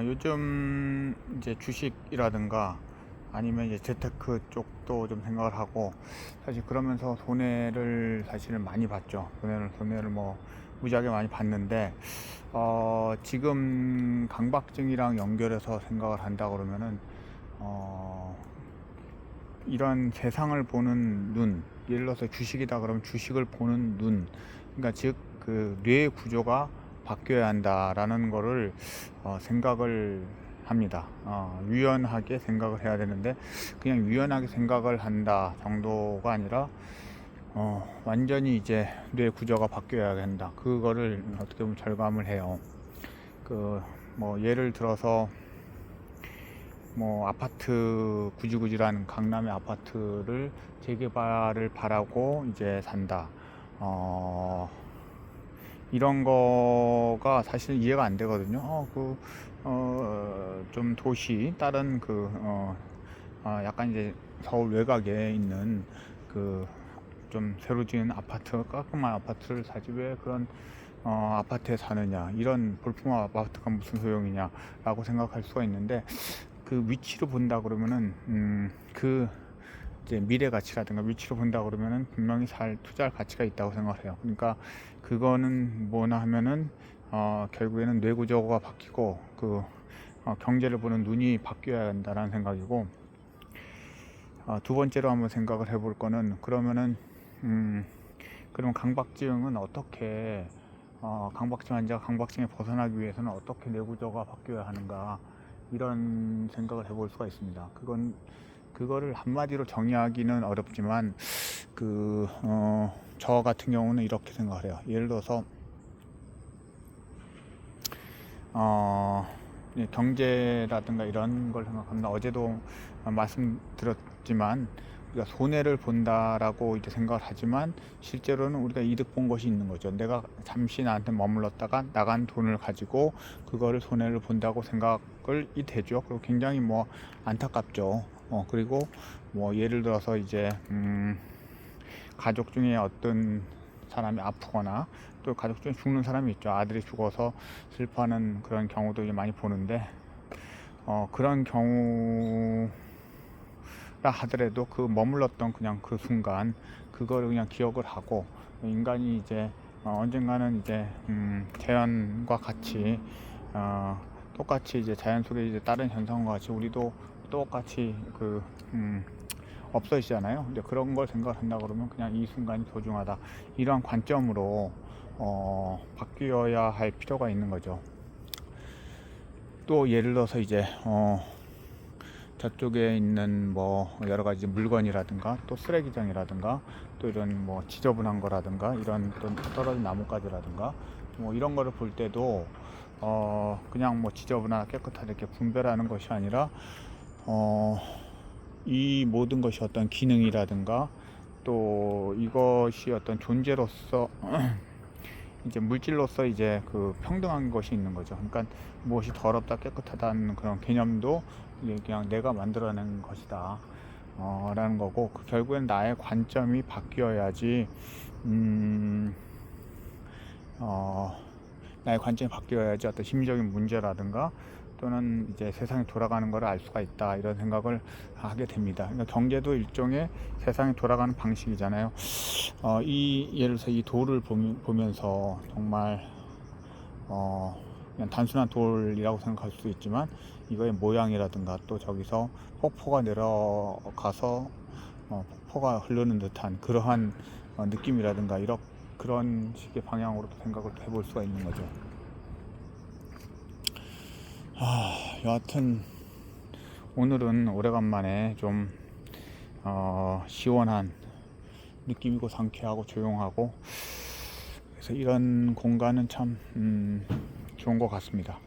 요즘 이제 주식이라든가 아니면 이제 재테크 쪽도 좀 생각을 하고, 사실 그러면서 손해를 사실은 많이 봤죠. 손해를 뭐 무지하게 많이 봤는데, 지금 강박증이랑 연결해서 생각을 한다 그러면은, 어, 이런 세상을 보는 눈, 예를 들어서 주식이다 그러면 주식을 보는 눈, 그러니까 즉 그 뇌의 구조가 바뀌어야 한다라는 거를 생각을 합니다. 유연하게 생각을 해야 되는데, 그냥 유연하게 생각을 한다 정도가 아니라 완전히 이제 뇌 구조가 바뀌어야 한다. 그거를 어떻게 보면 절감을 해요. 그 뭐 예를 들어서 뭐 아파트 구지구지라는 강남의 아파트를 재개발을 바라고 이제 산다. 어, 이런 거가 사실 이해가 안 되거든요. 좀 도시 다른 약간 이제 서울 외곽에 있는 그 좀 새로 지은 아파트, 깔끔한 아파트를 사지 왜 그런 아파트에 사느냐, 이런 볼품업 아파트가 무슨 소용이냐라고 생각할 수가 있는데, 그 위치로 본다 그러면은 그 이제 미래 가치라든가 위치로 본다 그러면은 분명히 투자할 가치가 있다고 생각해요. 그러니까 그거는 뭐나 하면은 결국에는 뇌 구조가 바뀌고 경제를 보는 눈이 바뀌어야 한다는 생각이고, 두 번째로 한번 생각을 해볼 거는, 그럼 강박증은 어떻게 강박증 환자가 강박증에 벗어나기 위해서는 어떻게 뇌 구조가 바뀌어야 하는가, 이런 생각을 해볼 수가 있습니다. 그거를 한마디로 정의하기는 어렵지만, 저 같은 경우는 이렇게 생각을 해요. 예를 들어서 경제라든가 이런 걸 생각합니다. 어제도 말씀드렸지만, 우리가 손해를 본다라고 이제 생각을 하지만 실제로는 우리가 이득 본 것이 있는 거죠. 내가 잠시 나한테 머물렀다가 나간 돈을 가지고 그거를 손해를 본다고 생각을 되죠. 그리고 굉장히 뭐 안타깝죠. 그리고 뭐 예를 들어서 이제 가족 중에 어떤 사람이 아프거나 또 가족 중에 죽는 사람이 있죠. 아들이 죽어서 슬퍼하는 그런 경우도 이제 많이 보는데, 그런 경우라 하더라도 그 머물렀던 그냥 그 순간 그거를 그냥 기억을 하고, 인간이 이제 언젠가는 이제 자연과 같이 똑같이 이제 자연 속에 이제 다른 현상과 같이 우리도 똑같이 없어지잖아요. 근데 그런 걸 생각한다 그러면 그냥 이 순간이 소중하다, 이러한 관점으로 바뀌어야 할 필요가 있는 거죠. 또 예를 들어서 이제 저쪽에 있는 뭐 여러 가지 물건이라든가 또 쓰레기장이라든가 또 이런 뭐 지저분한 거라든가 이런 또 떨어진 나뭇가지라든가 뭐 이런 거를 볼 때도 그냥 뭐 지저분하다 깨끗하다 이렇게 분별하는 것이 아니라 이 모든 것이 어떤 기능이라든가 또 이것이 어떤 존재로서 이제 물질로서 이제 그 평등한 것이 있는 거죠. 그러니까 무엇이 더럽다 깨끗하다는 그런 개념도 이게 그냥 내가 만들어낸 것이다 라는 거고, 결국엔 나의 관점이 바뀌어야지 나의 관점이 바뀌어야지 어떤 심리적인 문제라든가 또는 이제 세상이 돌아가는 것을 알 수가 있다, 이런 생각을 하게 됩니다. 그러니까 경제도 일종의 세상이 돌아가는 방식이잖아요. 예를 들어서 이 돌을 보면서 정말 그냥 단순한 돌이라고 생각할 수도 있지만, 이거의 모양이라든가 또 저기서 폭포가 내려가서 폭포가 흐르는 듯한 그러한 느낌이라든가 그런 식의 방향으로도 생각을 해볼 수가 있는 거죠. 여하튼 오늘은 오래간만에 좀 시원한 느낌이고 상쾌하고 조용하고, 그래서 이런 공간은 참 좋은 것 같습니다.